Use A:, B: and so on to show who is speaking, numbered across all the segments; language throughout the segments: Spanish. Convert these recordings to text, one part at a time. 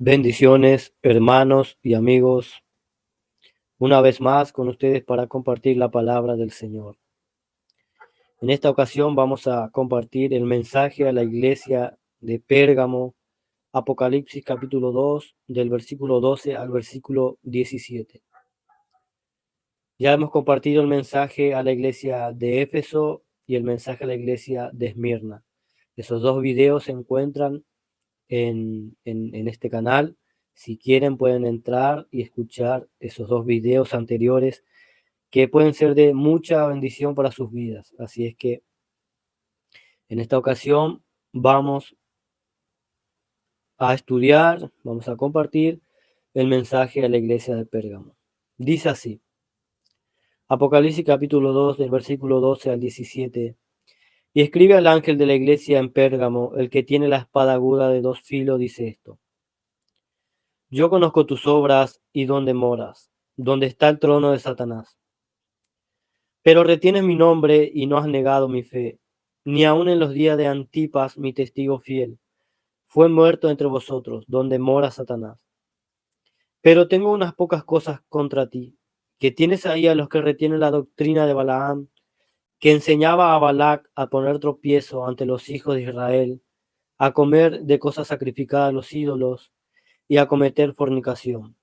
A: Bendiciones, hermanos y amigos, una vez más con ustedes para compartir la palabra del Señor. En esta ocasión vamos a compartir el mensaje a la iglesia de Pérgamo, Apocalipsis capítulo 2, del versículo 12 al versículo 17. Ya hemos compartido el mensaje a la iglesia de Éfeso y el mensaje a la iglesia de Esmirna. Esos dos videos se encuentran en este canal. Si quieren pueden entrar y escuchar esos dos videos anteriores que pueden ser de mucha bendición para sus vidas. Así es que en esta ocasión vamos a estudiar, vamos a compartir el mensaje a la iglesia de Pérgamo. Dice así, Apocalipsis capítulo 2 del versículo 12 al 17. Y escribe al ángel de la iglesia en Pérgamo, el que tiene la espada aguda de dos filos, dice esto. Yo conozco tus obras y dónde moras, donde está el trono de Satanás. Pero retienes mi nombre y no has negado mi fe, ni aun en los días de Antipas, mi testigo fiel. Fue muerto entre vosotros, donde mora Satanás. Pero tengo unas pocas cosas contra ti, que tienes ahí a los que retienen la doctrina de Balaam, que enseñaba a Balac a poner tropiezo ante los hijos de Israel, a comer de cosas sacrificadas a los ídolos y a cometer fornicación.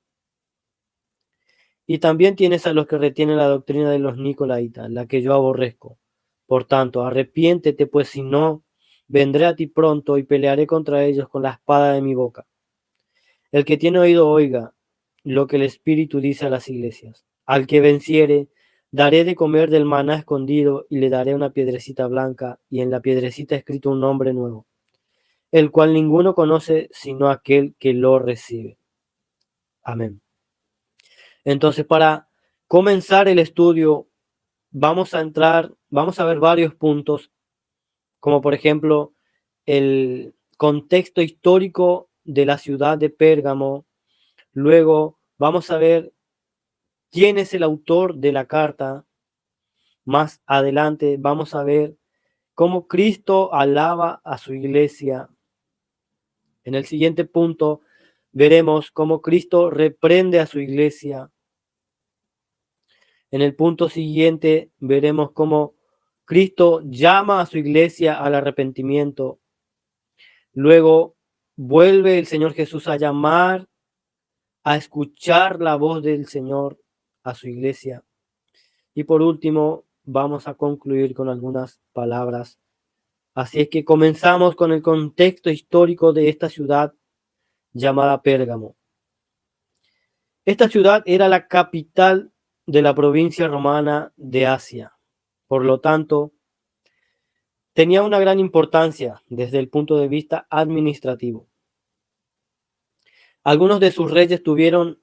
A: Y también tienes a los que retienen la doctrina de los Nicolaitas, la que yo aborrezco. Por tanto, arrepiéntete, pues si no, vendré a ti pronto y pelearé contra ellos con la espada de mi boca. El que tiene oído oiga lo que el Espíritu dice a las iglesias. Al que venciere, daré de comer del maná escondido y le daré una piedrecita blanca y en la piedrecita escrito un nombre nuevo, el cual ninguno conoce sino aquel que lo recibe. Amén. Entonces, para comenzar el estudio, vamos a ver varios puntos, como por ejemplo el contexto histórico de la ciudad de Pérgamo. Luego vamos a ver quién es el autor de la carta. Más adelante vamos a ver cómo Cristo alaba a su iglesia. En el siguiente punto veremos cómo Cristo reprende a su iglesia. En el punto siguiente veremos cómo Cristo llama a su iglesia al arrepentimiento. Luego vuelve el Señor Jesús a llamar, a escuchar la voz del Señor a su iglesia. Y por último, vamos a concluir con algunas palabras. Así es que comenzamos con el contexto histórico de esta ciudad llamada Pérgamo. Esta ciudad era la capital de la provincia romana de Asia. Por lo tanto, tenía una gran importancia desde el punto de vista administrativo. Algunos de sus reyes tuvieron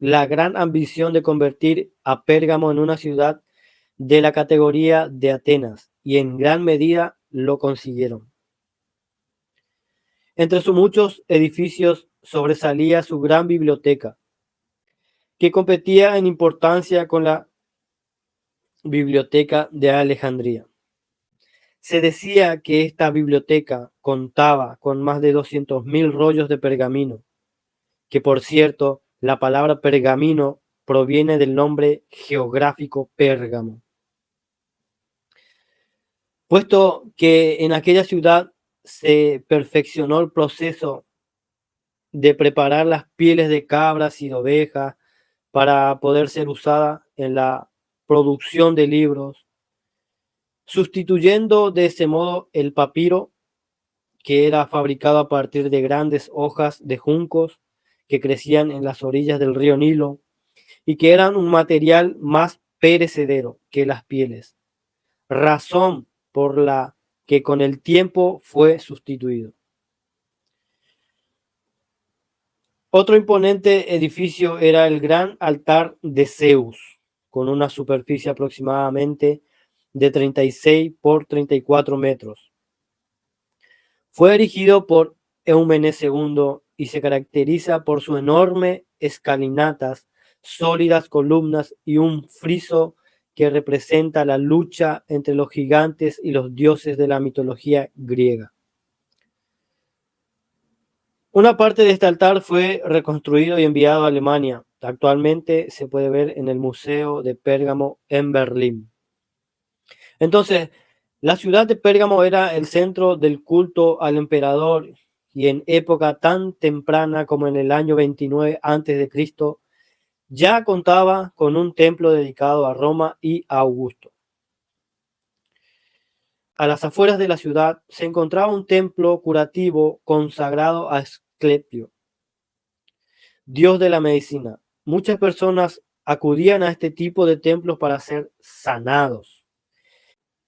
A: la gran ambición de convertir a Pérgamo en una ciudad de la categoría de Atenas y en gran medida lo consiguieron. Entre sus muchos edificios sobresalía su gran biblioteca, que competía en importancia con la biblioteca de Alejandría. Se decía que esta biblioteca contaba con más de 200.000 rollos de pergamino, que por cierto, la palabra pergamino proviene del nombre geográfico Pérgamo. Puesto que en aquella ciudad se perfeccionó el proceso de preparar las pieles de cabras y de ovejas para poder ser usada en la producción de libros, sustituyendo de ese modo el papiro, que era fabricado a partir de grandes hojas de juncos que crecían en las orillas del río Nilo y que eran un material más perecedero que las pieles, razón por la que con el tiempo fue sustituido. Otro imponente edificio era el gran altar de Zeus, con una superficie aproximadamente de 36 por 34 metros. Fue erigido por Eumenes II y se caracteriza por su enorme escalinatas, sólidas columnas y un friso que representa la lucha entre los gigantes y los dioses de la mitología griega. Una parte de este altar fue reconstruido y enviado a Alemania. Actualmente se puede ver en el Museo de Pérgamo en Berlín. Entonces, la ciudad de Pérgamo era el centro del culto al emperador y en época tan temprana como en el año 29 a.C., ya contaba con un templo dedicado a Roma y a Augusto. A las afueras de la ciudad se encontraba un templo curativo consagrado a Asclepio, dios de la medicina. Muchas personas acudían a este tipo de templos para ser sanados.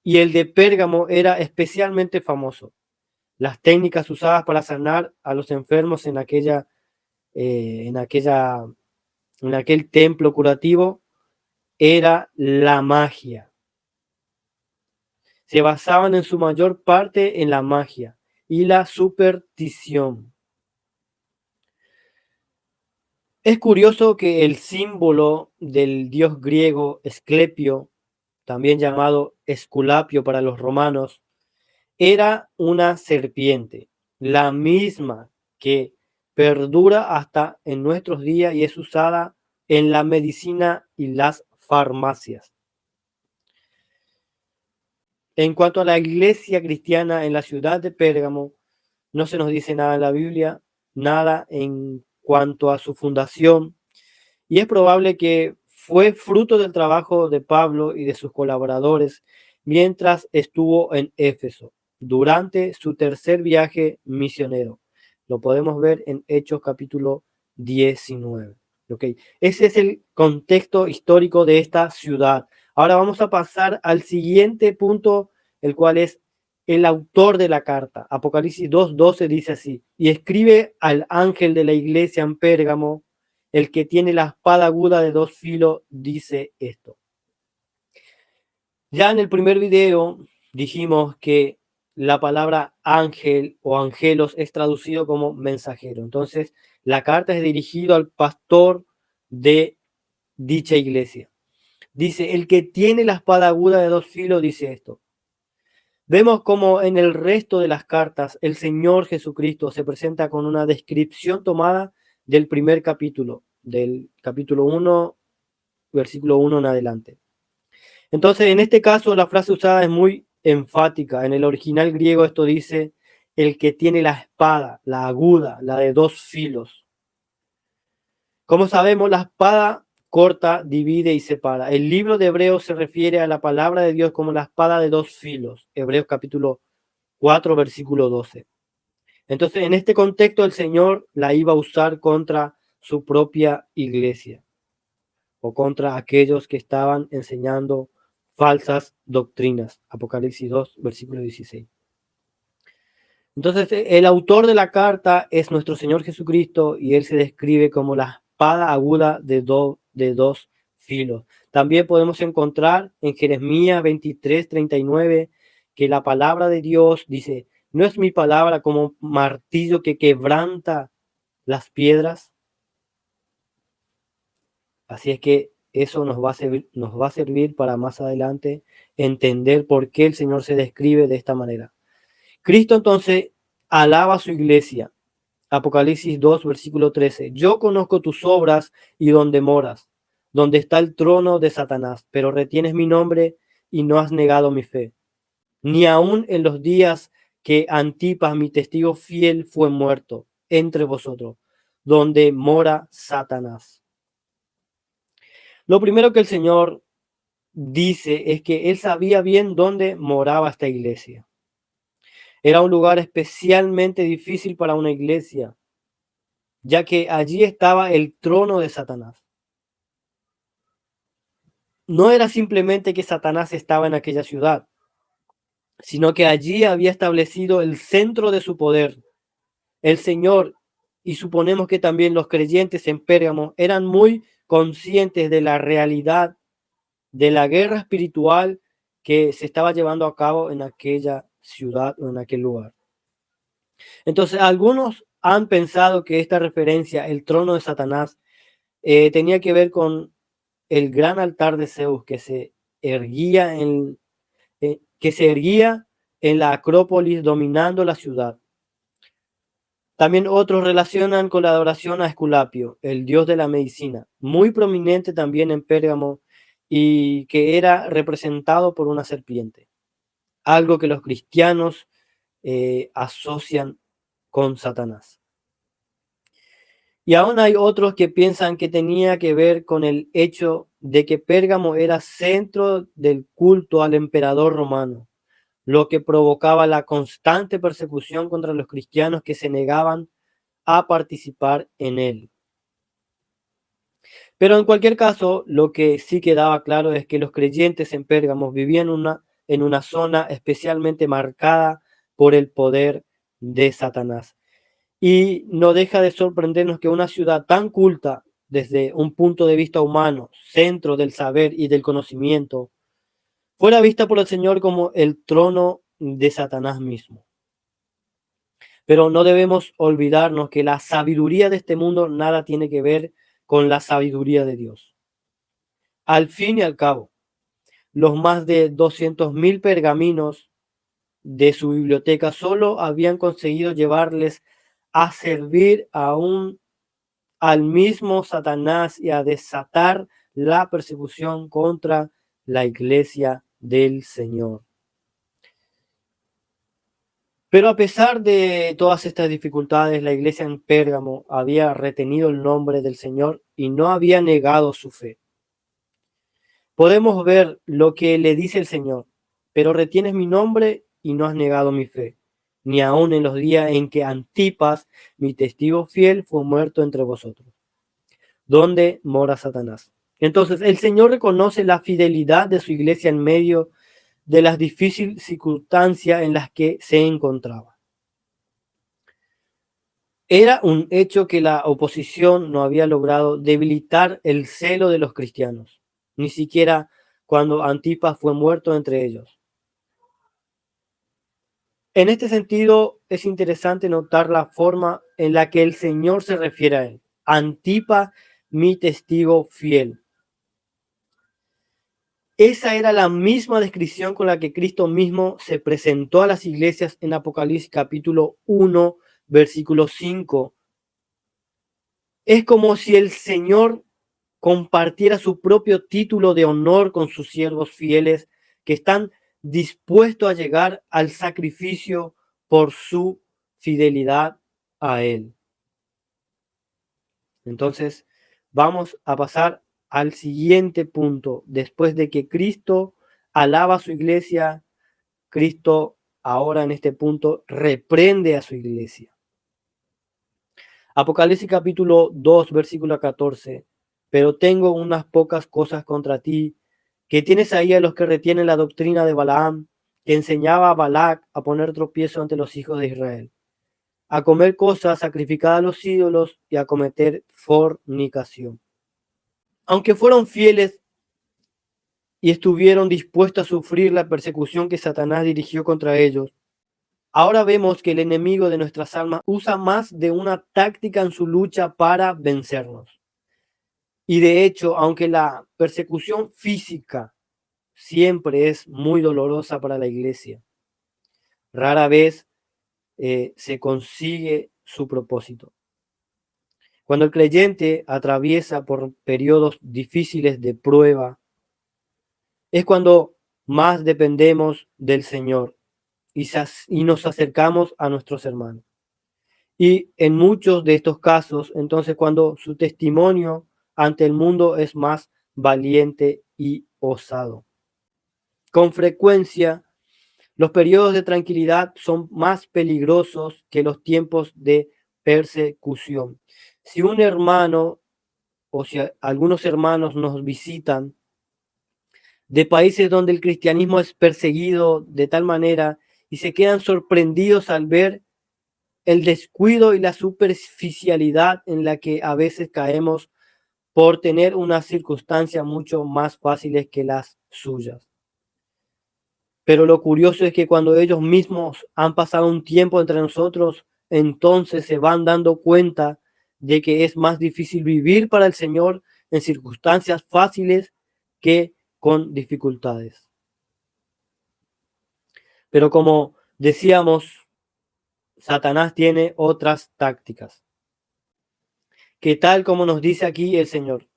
A: Y el de Pérgamo era especialmente famoso. Las técnicas usadas para sanar a los enfermos en aquel templo curativo era la magia. Se basaban en su mayor parte en la magia y la superstición. Es curioso que el símbolo del dios griego Esclepio, también llamado Esculapio para los romanos, era una serpiente, la misma que perdura hasta en nuestros días y es usada en la medicina y las farmacias. En cuanto a la iglesia cristiana en la ciudad de Pérgamo, no se nos dice nada en la Biblia, nada en cuanto a su fundación, y es probable que fue fruto del trabajo de Pablo y de sus colaboradores mientras estuvo en Éfeso, durante su tercer viaje misionero. Lo podemos ver en Hechos capítulo 19. Okay. Ese es el contexto histórico de esta ciudad. Ahora vamos a pasar al siguiente punto, el cual es el autor de la carta. Apocalipsis 2:12 dice así: y escribe al ángel de la iglesia en Pérgamo, el que tiene la espada aguda de 2 filos, dice esto. Ya en el primer video dijimos que la palabra ángel o angelos es traducido como mensajero. Entonces, la carta es dirigida al pastor de dicha iglesia. Dice, el que tiene la espada aguda de 2 filos, dice esto. Vemos como en el resto de las cartas el Señor Jesucristo se presenta con una descripción tomada del primer capítulo, del capítulo 1, versículo 1 en adelante. Entonces, en este caso, la frase usada es muy enfática. En el original griego esto dice, el que tiene la espada, la aguda, la de 2 filos. Como sabemos, la espada corta, divide y separa. El libro de Hebreos se refiere a la palabra de Dios como la espada de 2 filos. Hebreos capítulo 4, versículo 12. Entonces, en este contexto, el Señor la iba a usar contra su propia iglesia o contra aquellos que estaban enseñando falsas doctrinas. Apocalipsis 2, versículo 16. Entonces, el autor de la carta es nuestro Señor Jesucristo y él se describe como la espada aguda de 2 filos. También podemos encontrar en Jeremías 23:39 que la palabra de Dios dice, ¿no es mi palabra como martillo que quebranta las piedras? Así es que eso nos va a servir para más adelante entender por qué el Señor se describe de esta manera. Cristo entonces alaba a su iglesia. Apocalipsis 2, versículo 13. Yo conozco tus obras y donde moras, donde está el trono de Satanás, pero retienes mi nombre y no has negado mi fe. Ni aun en los días que Antipas, mi testigo fiel, fue muerto entre vosotros, donde mora Satanás. Lo primero que el Señor dice es que él sabía bien dónde moraba esta iglesia. Era un lugar especialmente difícil para una iglesia, ya que allí estaba el trono de Satanás. No era simplemente que Satanás estaba en aquella ciudad, sino que allí había establecido el centro de su poder. El Señor, y suponemos que también los creyentes en Pérgamo, eran muy conscientes de la realidad de la guerra espiritual que se estaba llevando a cabo en aquella ciudad o en aquel lugar. Entonces, algunos han pensado que esta referencia, el trono de Satanás, tenía que ver con el gran altar de Zeus que se erguía en la Acrópolis dominando la ciudad. También otros relacionan con la adoración a Esculapio, el dios de la medicina, muy prominente también en Pérgamo y que era representado por una serpiente, algo que los cristianos asocian con Satanás. Y aún hay otros que piensan que tenía que ver con el hecho de que Pérgamo era centro del culto al emperador romano, lo que provocaba la constante persecución contra los cristianos que se negaban a participar en él. Pero en cualquier caso, lo que sí quedaba claro es que los creyentes en Pérgamo vivían en una zona especialmente marcada por el poder de Satanás. Y no deja de sorprendernos que una ciudad tan culta desde un punto de vista humano, centro del saber y del conocimiento, fuera vista por el Señor como el trono de Satanás mismo. Pero no debemos olvidarnos que la sabiduría de este mundo nada tiene que ver con la sabiduría de Dios. Al fin y al cabo, los más de 200.000 pergaminos de su biblioteca solo habían conseguido llevarles a servir al mismo Satanás y a desatar la persecución contra la iglesia del Señor. Pero a pesar de todas estas dificultades, la iglesia en Pérgamo había retenido el nombre del Señor y no había negado su fe. Podemos ver lo que le dice el Señor, pero retienes mi nombre y no has negado mi fe, ni aun en los días en que Antipas, mi testigo fiel, fue muerto entre vosotros, donde mora Satanás. Entonces el Señor reconoce la fidelidad de su iglesia en medio de las difíciles circunstancias en las que se encontraba. Era un hecho que la oposición no había logrado debilitar el celo de los cristianos, ni siquiera cuando Antipas fue muerto entre ellos. En este sentido, es interesante notar la forma en la que el Señor se refiere a él. Antipas, mi testigo fiel. Esa era la misma descripción con la que Cristo mismo se presentó a las iglesias en Apocalipsis capítulo 1, versículo 5. Es como si el Señor compartiera su propio título de honor con sus siervos fieles que están dispuestos a llegar al sacrificio por su fidelidad a Él. Entonces, vamos a pasar al siguiente punto. Después de que Cristo alaba a su iglesia, Cristo ahora en este punto reprende a su iglesia. Apocalipsis capítulo 2, versículo 14. Pero tengo unas pocas cosas contra ti, que tienes ahí a los que retienen la doctrina de Balaam, que enseñaba a Balac a poner tropiezo ante los hijos de Israel, a comer cosas sacrificadas a los ídolos y a cometer fornicación. Aunque fueron fieles y estuvieron dispuestos a sufrir la persecución que Satanás dirigió contra ellos, ahora vemos que el enemigo de nuestras almas usa más de una táctica en su lucha para vencernos. Y de hecho, aunque la persecución física siempre es muy dolorosa para la iglesia, rara vez se consigue su propósito. Cuando el creyente atraviesa por periodos difíciles de prueba, es cuando más dependemos del Señor y nos acercamos a nuestros hermanos. Y en muchos de estos casos, entonces, cuando su testimonio ante el mundo es más valiente y osado. Con frecuencia, los periodos de tranquilidad son más peligrosos que los tiempos de persecución. Si un hermano o si algunos hermanos nos visitan de países donde el cristianismo es perseguido de tal manera y se quedan sorprendidos al ver el descuido y la superficialidad en la que a veces caemos por tener unas circunstancias mucho más fáciles que las suyas. Pero lo curioso es que cuando ellos mismos han pasado un tiempo entre nosotros, entonces se van dando cuenta de que es más difícil vivir para el Señor en circunstancias fáciles que con dificultades. Pero como decíamos, Satanás tiene otras tácticas, que tal como nos dice aquí el Señor,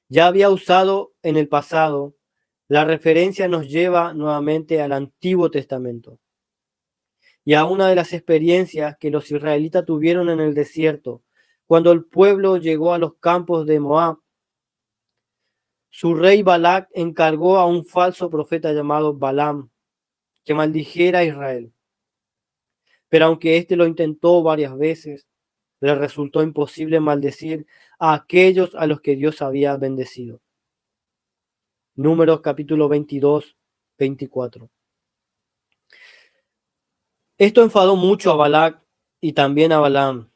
A: ya había usado en el pasado. La referencia nos lleva nuevamente al Antiguo Testamento y a una de las experiencias que los israelitas tuvieron en el desierto, cuando el pueblo llegó a los campos de Moab. Su rey Balac encargó a un falso profeta llamado Balaam que maldijera a Israel. Pero aunque éste lo intentó varias veces, le resultó imposible maldecir a aquellos a los que Dios había bendecido. Números capítulo 22, 24. Esto enfadó mucho a Balac y también a Balaam,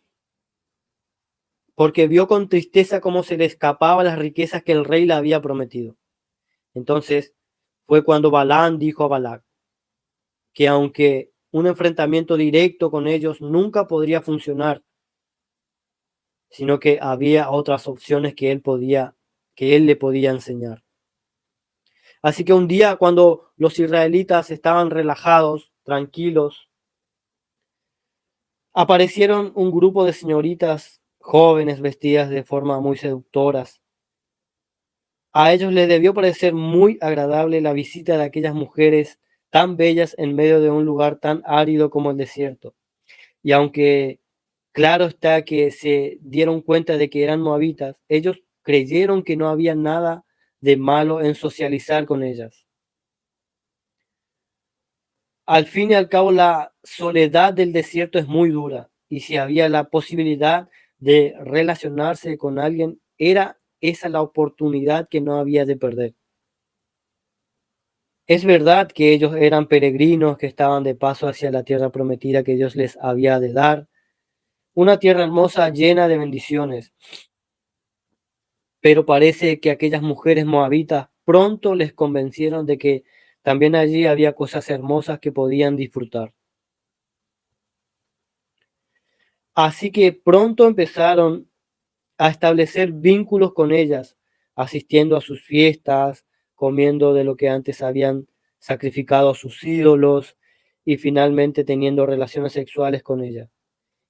A: porque vio con tristeza cómo se le escapaban las riquezas que el rey le había prometido. Entonces fue cuando Balaam dijo a Balac que aunque un enfrentamiento directo con ellos nunca podría funcionar, sino que había otras opciones que él le podía enseñar. Así que un día, cuando los israelitas estaban relajados, tranquilos, aparecieron un grupo de señoritas jóvenes vestidas de forma muy seductoras. A ellos les debió parecer muy agradable la visita de aquellas mujeres tan bellas en medio de un lugar tan árido como el desierto. Y aunque claro está que se dieron cuenta de que eran moabitas, ellos creyeron que no había nada de malo en socializar con ellas. Al fin y al cabo, la soledad del desierto es muy dura, y si había la posibilidad de relacionarse con alguien, era esa la oportunidad que no había de perder. Es verdad que ellos eran peregrinos que estaban de paso hacia la tierra prometida que Dios les había de dar, una tierra hermosa llena de bendiciones, pero parece que aquellas mujeres moabitas pronto les convencieron de que también allí había cosas hermosas que podían disfrutar. Así que pronto empezaron a establecer vínculos con ellas, asistiendo a sus fiestas, comiendo de lo que antes habían sacrificado a sus ídolos y finalmente teniendo relaciones sexuales con ellas.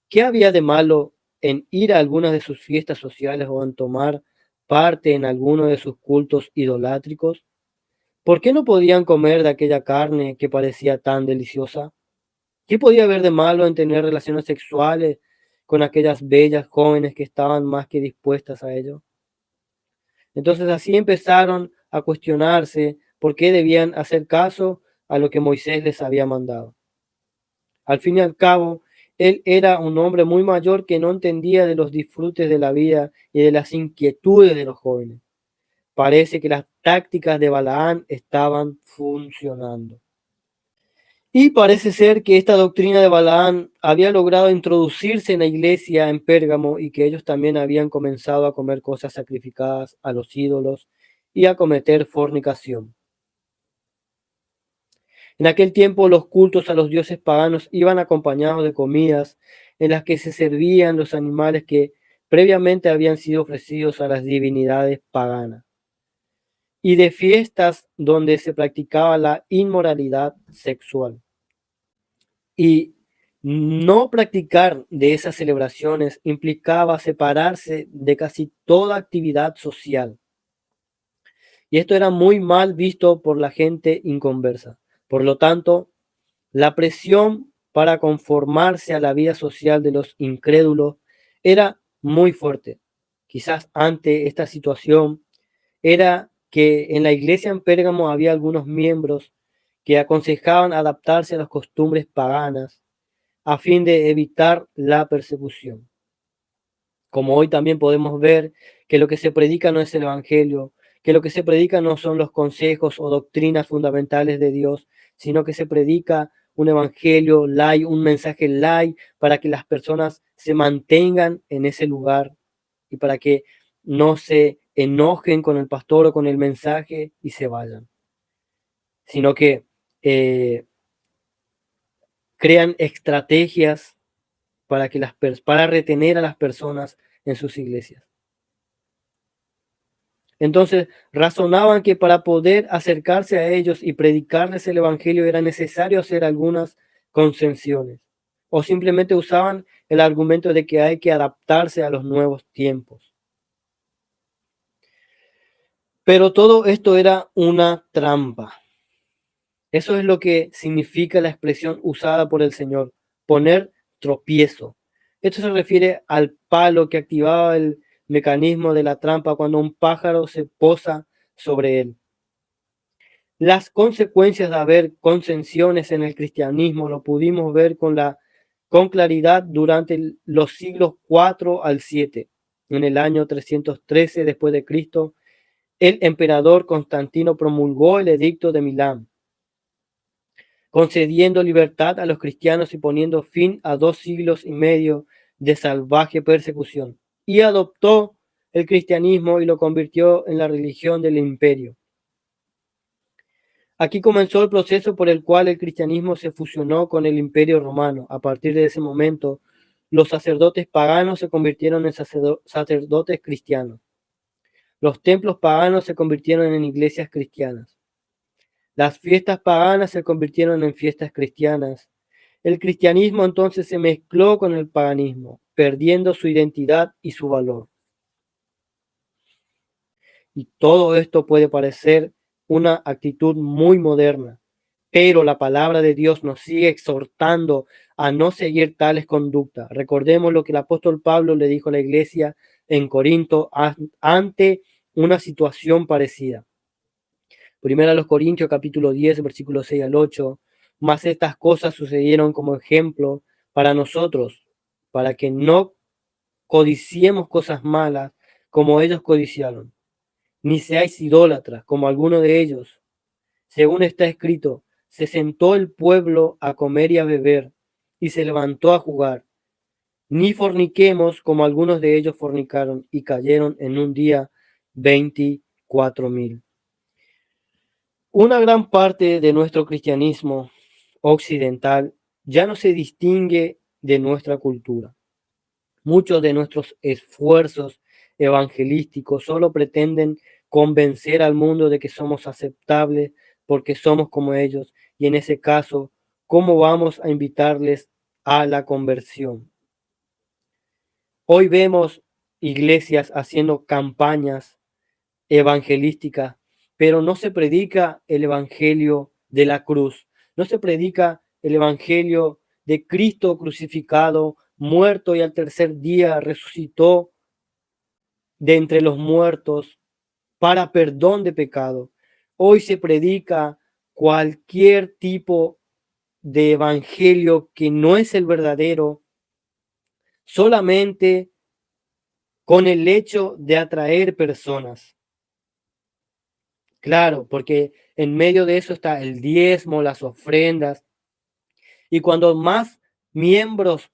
A: ¿Qué había de malo en ir a algunas de sus fiestas sociales o en tomar parte en alguno de sus cultos idolátricos? ¿Por qué no podían comer de aquella carne que parecía tan deliciosa? ¿Qué podía haber de malo en tener relaciones sexuales con aquellas bellas jóvenes que estaban más que dispuestas a ello? Entonces así empezaron a cuestionarse por qué debían hacer caso a lo que Moisés les había mandado. Al fin y al cabo, él era un hombre muy mayor que no entendía de los disfrutes de la vida y de las inquietudes de los jóvenes. Parece que las tácticas de Balaán estaban funcionando. Y parece ser que esta doctrina de Balaán había logrado introducirse en la iglesia en Pérgamo y que ellos también habían comenzado a comer cosas sacrificadas a los ídolos y a cometer fornicación. En aquel tiempo los cultos a los dioses paganos iban acompañados de comidas en las que se servían los animales que previamente habían sido ofrecidos a las divinidades paganas y de fiestas donde se practicaba la inmoralidad sexual. Y no practicar de esas celebraciones implicaba separarse de casi toda actividad social. Y esto era muy mal visto por la gente inconversa. Por lo tanto, la presión para conformarse a la vida social de los incrédulos era muy fuerte. Quizás ante esta situación era que en la iglesia en Pérgamo había algunos miembros que aconsejaban adaptarse a las costumbres paganas a fin de evitar la persecución. Como hoy también podemos ver que lo que se predica no es el Evangelio, que lo que se predica no son los consejos o doctrinas fundamentales de Dios, sino que se predica un Evangelio light, un mensaje light para que las personas se mantengan en ese lugar y para que no se enojen con el pastor o con el mensaje y se vayan, sino que eh, crean estrategias para para retener a las personas en sus iglesias. Entonces razonaban que para poder acercarse a ellos y predicarles el evangelio era necesario hacer algunas concesiones. o simplemente usaban el argumento de que hay que adaptarse a los nuevos tiempos. Pero todo esto era una trampa. Eso es lo que significa la expresión usada por el Señor, poner tropiezo. Esto se refiere al palo que activaba el mecanismo de la trampa cuando un pájaro se posa sobre él. Las consecuencias de haber concesiones en el cristianismo lo pudimos ver con claridad durante los siglos 4 al 7. En el año 313 después de Cristo, el emperador Constantino promulgó el edicto de Milán, concediendo libertad a los cristianos y poniendo fin a 2 siglos y medio de salvaje persecución. Y adoptó el cristianismo y lo convirtió en la religión del imperio. Aquí comenzó el proceso por el cual el cristianismo se fusionó con el imperio romano. A partir de ese momento, los sacerdotes paganos se convirtieron en sacerdotes cristianos. Los templos paganos se convirtieron en iglesias cristianas. Las fiestas paganas se convirtieron en fiestas cristianas. El cristianismo entonces se mezcló con el paganismo, perdiendo su identidad y su valor. Y todo esto puede parecer una actitud muy moderna, pero la palabra de Dios nos sigue exhortando a no seguir tales conductas. Recordemos lo que el apóstol Pablo le dijo a la iglesia en Corinto ante una situación parecida. Primera a los Corintios capítulo 10, versículos 6 al 8. Mas estas cosas sucedieron como ejemplo para nosotros, para que no codiciemos cosas malas como ellos codiciaron, ni seáis idólatras como alguno de ellos. Según está escrito, se sentó el pueblo a comer y a beber, y se levantó a jugar. Ni forniquemos como algunos de ellos fornicaron y cayeron en un día 24,000. Una gran parte de nuestro cristianismo occidental ya no se distingue de nuestra cultura. Muchos de nuestros esfuerzos evangelísticos solo pretenden convencer al mundo de que somos aceptables porque somos como ellos, y en ese caso, ¿cómo vamos a invitarles a la conversión? Hoy vemos iglesias haciendo campañas evangelísticas, pero no se predica el evangelio de la cruz, no se predica el evangelio de Cristo crucificado, muerto y al tercer día resucitó de entre los muertos para perdón de pecado. Hoy se predica cualquier tipo de evangelio que no es el verdadero, solamente con el hecho de atraer personas. Claro, porque en medio de eso está el diezmo, las ofrendas, y cuando más miembros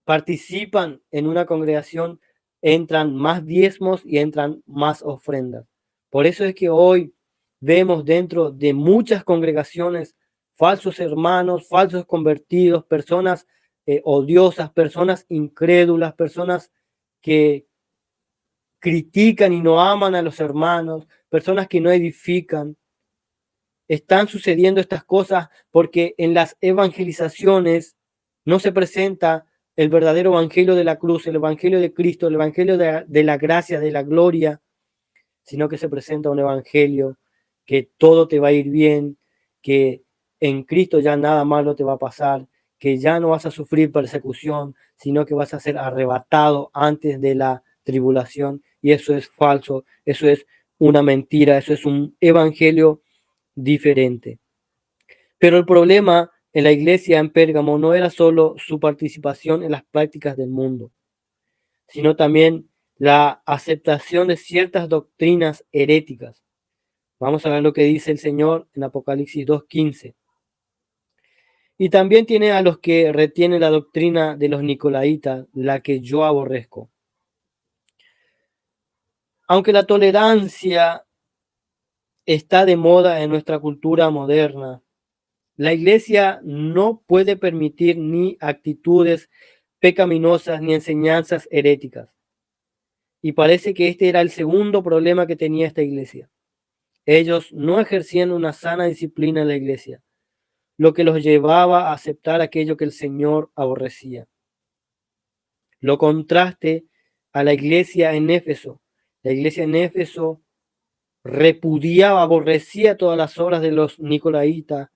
A: participan en una congregación, entran más diezmos y entran más ofrendas. Por eso es que hoy vemos dentro de muchas congregaciones falsos hermanos, falsos convertidos, personas odiosas, personas incrédulas, personas que critican y no aman a los hermanos, personas que no edifican. Están sucediendo estas cosas porque en las evangelizaciones no se presenta el verdadero evangelio de la cruz, el evangelio de Cristo, el evangelio de la gracia, de la gloria, sino que se presenta un evangelio que todo te va a ir bien, que en Cristo ya nada malo te va a pasar, que ya no vas a sufrir persecución, sino que vas a ser arrebatado antes de la tribulación. Y eso es falso, eso es una mentira, eso es un evangelio diferente. Pero el problema en la iglesia en Pérgamo no era solo su participación en las prácticas del mundo, sino también la aceptación de ciertas doctrinas heréticas. Vamos a ver lo que dice el Señor en Apocalipsis 2:15. Y también tiene a los que retienen la doctrina de los nicolaitas, la que yo aborrezco. Aunque la tolerancia está de moda en nuestra cultura moderna, la iglesia no puede permitir ni actitudes pecaminosas ni enseñanzas heréticas. Y parece que este era el segundo problema que tenía esta iglesia. Ellos no ejercían una sana disciplina en la iglesia. lo que los llevaba a aceptar aquello que el Señor aborrecía. Lo contraste a la iglesia en Éfeso. La iglesia en Éfeso repudiaba, aborrecía todas las obras de los nicolaitas,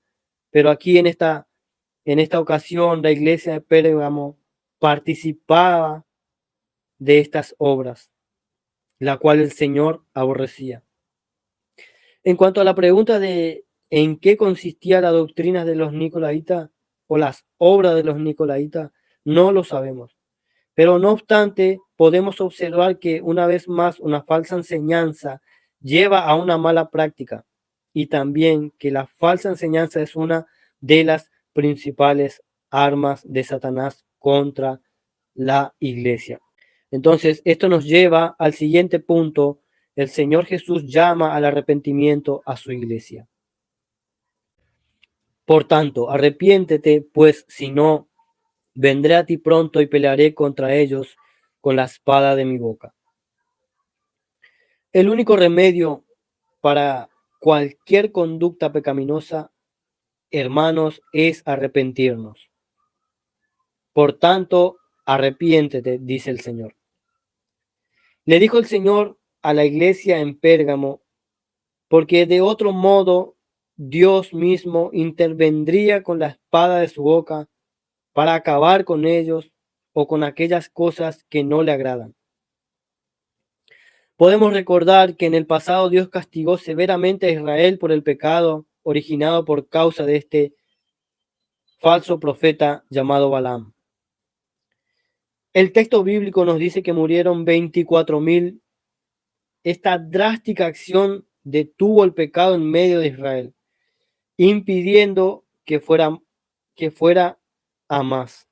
A: pero aquí en esta ocasión la iglesia de Pérgamo participaba de estas obras, la cual el Señor aborrecía. En cuanto a la pregunta de en qué consistía la doctrina de los nicolaitas o las obras de los nicolaitas, no lo sabemos. Pero no obstante, podemos observar que una vez más una falsa enseñanza lleva a una mala práctica y también que la falsa enseñanza es una de las principales armas de Satanás contra la iglesia. Entonces, esto nos lleva al siguiente punto. El Señor Jesús llama al arrepentimiento a su iglesia. Por tanto, arrepiéntete, pues si no, vendré a ti pronto y pelearé contra ellos con la espada de mi boca. El único remedio para cualquier conducta pecaminosa, hermanos, es arrepentirnos. Por tanto, arrepiéntete, dice el Señor. Le dijo el Señor a la iglesia en Pérgamo, porque de otro modo Dios mismo intervendría con la espada de su boca para acabar con ellos o con aquellas cosas que no le agradan. Podemos recordar que en el pasado Dios castigó severamente a Israel por el pecado originado por causa de este falso profeta llamado Balaam. El texto bíblico nos dice que murieron 24,000. Esta drástica acción detuvo el pecado en medio de Israel, impidiendo que fuera a más.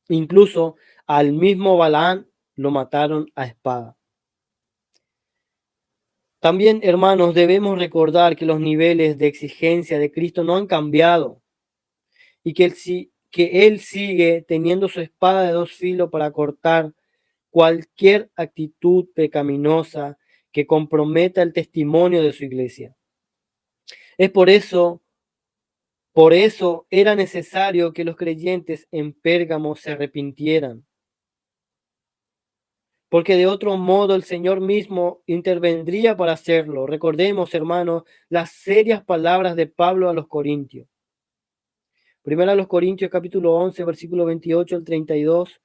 A: Incluso al mismo Balaam lo mataron a espada. También, hermanos, debemos recordar que los niveles de exigencia de Cristo no han cambiado y que él sigue teniendo su espada de 2 filos para cortar cualquier actitud pecaminosa que comprometa el testimonio de su iglesia. Es por eso era necesario que los creyentes en Pérgamo se arrepintieran, porque de otro modo el Señor mismo intervendría para hacerlo. Recordemos, hermanos, las serias palabras de Pablo a los Corintios. Primero a los Corintios capítulo 11, versículo 28 al 32,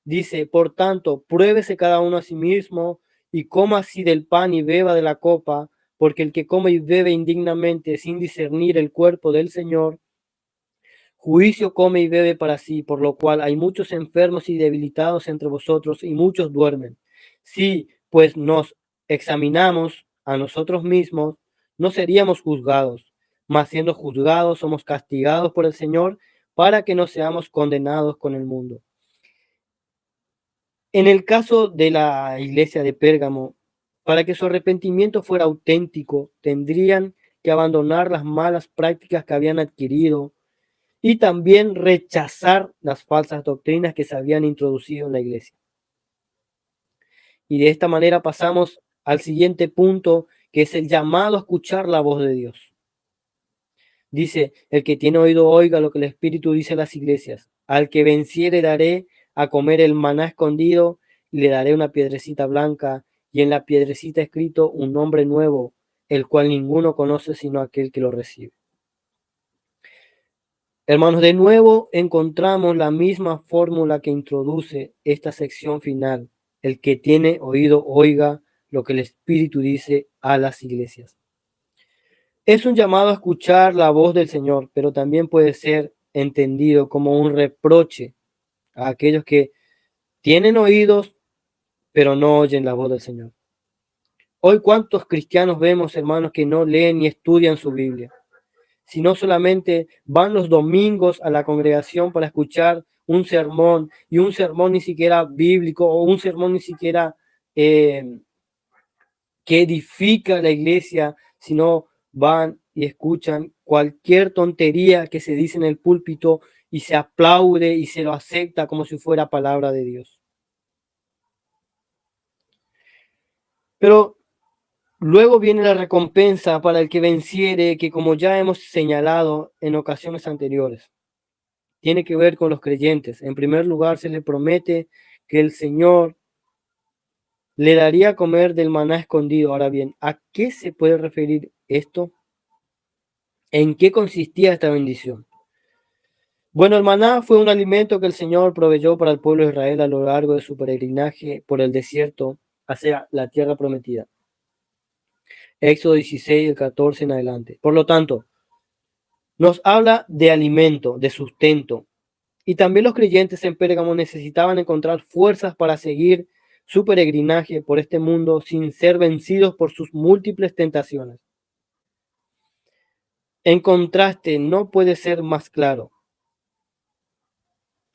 A: dice: por tanto, pruébese cada uno a sí mismo y coma así del pan y beba de la copa, porque el que come y bebe indignamente sin discernir el cuerpo del Señor, juicio come y bebe para sí, por lo cual hay muchos enfermos y debilitados entre vosotros y muchos duermen. Si pues nos examinamos a nosotros mismos, no seríamos juzgados, mas siendo juzgados somos castigados por el Señor para que no seamos condenados con el mundo. En el caso de la iglesia de Pérgamo, para que su arrepentimiento fuera auténtico, tendrían que abandonar las malas prácticas que habían adquirido y también rechazar las falsas doctrinas que se habían introducido en la iglesia. Y de esta manera pasamos al siguiente punto, que es el llamado a escuchar la voz de Dios. Dice: el que tiene oído oiga lo que el Espíritu dice a las iglesias. Al que venciere daré a comer el maná escondido y le daré una piedrecita blanca y en la piedrecita escrito un nombre nuevo, el cual ninguno conoce sino aquel que lo recibe. Hermanos, de nuevo encontramos la misma fórmula que introduce esta sección final. El que tiene oído oiga lo que el Espíritu dice a las iglesias. Es un llamado a escuchar la voz del Señor, pero también puede ser entendido como un reproche a aquellos que tienen oídos, pero no oyen la voz del Señor. Hoy, ¿cuántos cristianos vemos, hermanos, que no leen ni estudian su Biblia, sino solamente van los domingos a la congregación para escuchar un sermón, y un sermón ni siquiera bíblico, o un sermón ni siquiera que edifica la iglesia, sino van y escuchan cualquier tontería que se dice en el púlpito y se aplaude y se lo acepta como si fuera palabra de Dios? Pero Luego viene la recompensa para el que venciere, que como ya hemos señalado en ocasiones anteriores, tiene que ver con los creyentes. En primer lugar, se le promete que el Señor le daría a comer del maná escondido. Ahora bien, ¿a qué se puede referir esto? ¿En qué consistía esta bendición? Bueno, el maná fue un alimento que el Señor proveyó para el pueblo de Israel a lo largo de su peregrinaje por el desierto hacia la tierra prometida. Éxodo 16, el 14 en adelante. Por lo tanto, nos habla de alimento, de sustento. Y también los creyentes en Pérgamo necesitaban encontrar fuerzas para seguir su peregrinaje por este mundo sin ser vencidos por sus múltiples tentaciones. En contraste, no puede ser más claro.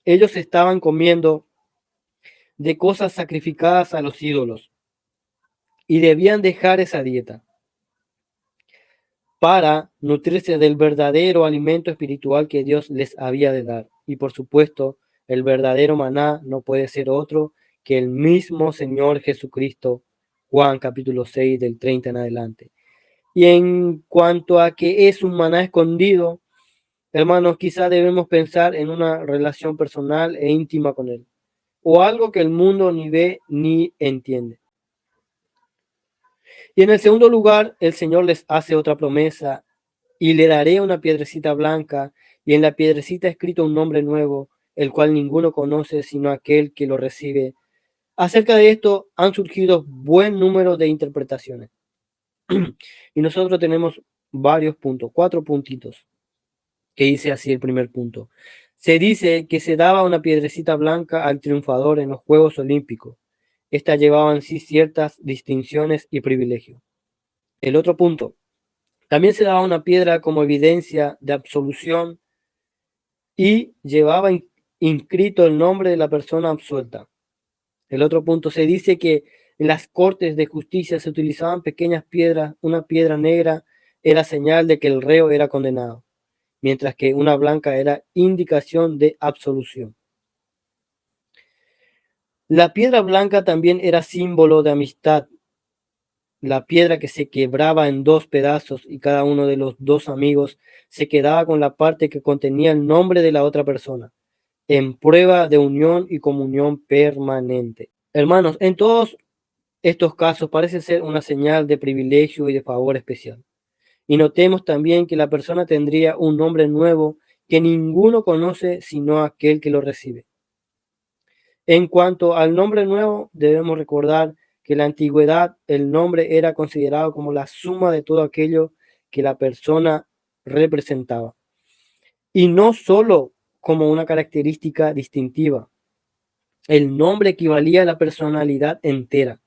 A: Ellos estaban comiendo de cosas sacrificadas a los ídolos y debían dejar esa dieta para nutrirse del verdadero alimento espiritual que Dios les había de dar. Y por supuesto, el verdadero maná no puede ser otro que el mismo Señor Jesucristo, Juan capítulo 6 del 30 en adelante. Y en cuanto a que es un maná escondido, hermanos, quizá debemos pensar en una relación personal e íntima con Él, o algo que el mundo ni ve ni entiende. Y en el segundo lugar, el Señor les hace otra promesa: y le daré una piedrecita blanca, y en la piedrecita escrito un nombre nuevo, el cual ninguno conoce sino aquel que lo recibe. Acerca de esto han surgido buen número de interpretaciones. Y nosotros tenemos varios puntos, 4 puntitos, que dice así el primer punto. Se dice que se daba una piedrecita blanca al triunfador en los Juegos Olímpicos. Estas llevaban sí ciertas distinciones y privilegios. El otro punto, también se daba una piedra como evidencia de absolución y llevaba inscrito el nombre de la persona absuelta. El otro punto, se dice que en las cortes de justicia se utilizaban pequeñas piedras. Una piedra negra era señal de que el reo era condenado, mientras que una blanca era indicación de absolución. La piedra blanca también era símbolo de amistad. La piedra que se quebraba en 2 pedazos y cada uno de los 2 amigos se quedaba con la parte que contenía el nombre de la otra persona, en prueba de unión y comunión permanente. Hermanos, en todos estos casos parece ser una señal de privilegio y de favor especial. Y notemos también que la persona tendría un nombre nuevo que ninguno conoce sino aquel que lo recibe. En cuanto al nombre nuevo, debemos recordar que en la antigüedad el nombre era considerado como la suma de todo aquello que la persona representaba, y no solo como una característica distintiva. El nombre equivalía a la personalidad entera.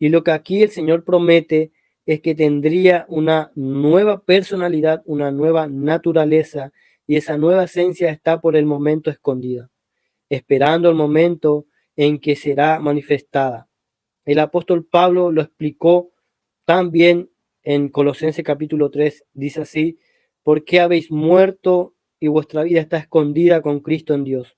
A: Y lo que aquí el Señor promete es que tendría una nueva personalidad, una nueva naturaleza, y esa nueva esencia está por el momento escondida, esperando el momento en que será manifestada. El apóstol Pablo lo explicó también en Colosenses capítulo 3, dice así: ¿por qué habéis muerto y vuestra vida está escondida con Cristo en Dios?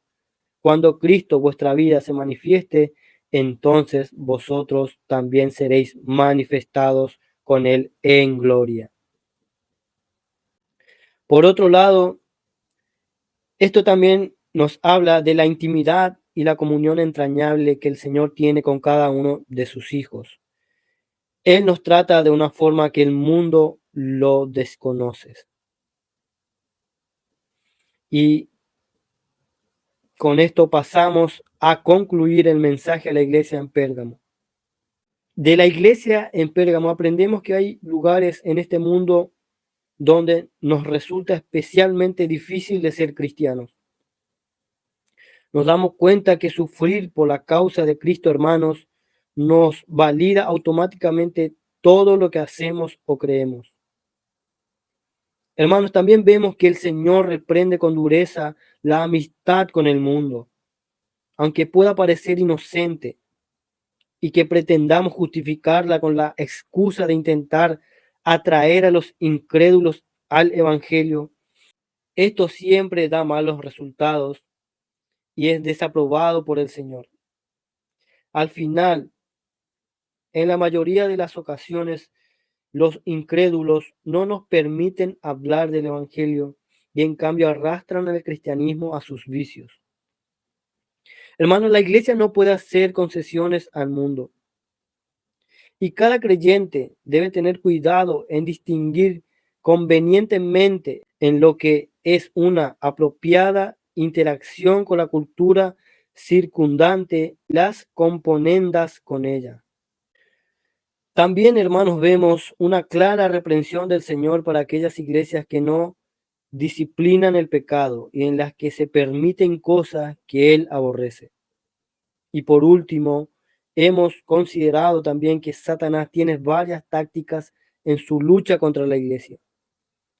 A: Cuando Cristo vuestra vida se manifieste, entonces vosotros también seréis manifestados con Él en gloria. Por otro lado, esto también nos habla de la intimidad y la comunión entrañable que el Señor tiene con cada uno de sus hijos. Él nos trata de una forma que el mundo lo desconoce. Y con esto pasamos a concluir el mensaje a la iglesia en Pérgamo. De la iglesia en Pérgamo aprendemos que hay lugares en este mundo donde nos resulta especialmente difícil de ser cristianos. Nos damos cuenta que sufrir por la causa de Cristo, hermanos, nos valida automáticamente todo lo que hacemos o creemos. Hermanos, también vemos que el Señor reprende con dureza la amistad con el mundo, aunque pueda parecer inocente, y que pretendamos justificarla con la excusa de intentar atraer a los incrédulos al Evangelio. Esto siempre da malos resultados y es desaprobado por el Señor. Al final, en la mayoría de las ocasiones, los incrédulos no nos permiten hablar del Evangelio y en cambio arrastran al cristianismo a sus vicios. Hermanos, la iglesia no puede hacer concesiones al mundo y cada creyente debe tener cuidado en distinguir convenientemente en lo que es una apropiada interacción con la cultura circundante, las componendas con ella. También, hermanos, vemos una clara reprensión del Señor para aquellas iglesias que no disciplinan el pecado y en las que se permiten cosas que Él aborrece. Y por último, hemos considerado también que Satanás tiene varias tácticas en su lucha contra la iglesia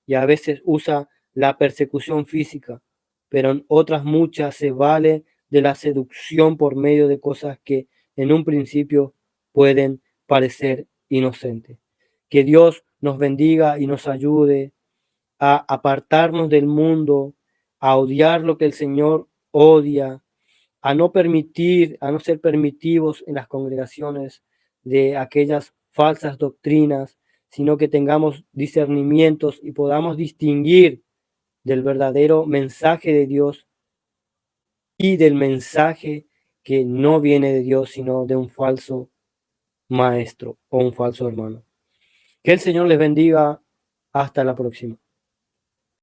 A: y a veces usa la persecución física, pero en otras muchas se vale de la seducción por medio de cosas que en un principio pueden parecer inocentes. Que Dios nos bendiga y nos ayude a apartarnos del mundo, a odiar lo que el Señor odia, a no permitir, a no ser permitivos en las congregaciones de aquellas falsas doctrinas, sino que tengamos discernimientos y podamos distinguir del verdadero mensaje de Dios y del mensaje que no viene de Dios, sino de un falso maestro o un falso hermano. Que el Señor les bendiga. Hasta la próxima.